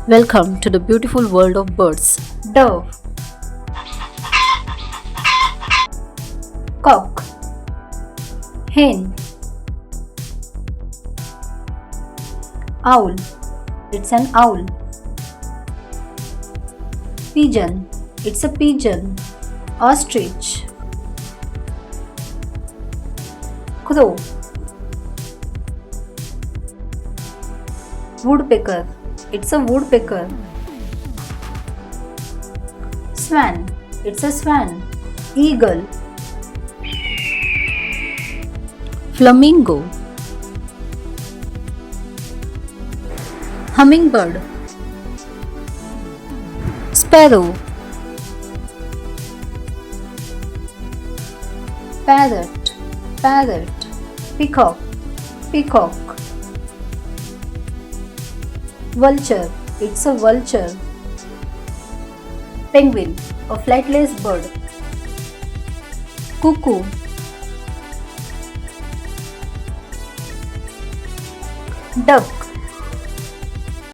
Welcome to the beautiful world of birds. Dove, cock, hen, owl. It's an owl. Pigeon. It's a pigeon. Ostrich. Crow. Woodpecker. It's a woodpecker. Swan. It's a swan. Eagle. Flamingo. Hummingbird. Sparrow. Parrot. Parrot. Peacock. Peacock. Vulture. It's a vulture. Penguin. A flightless bird. Cuckoo. Duck.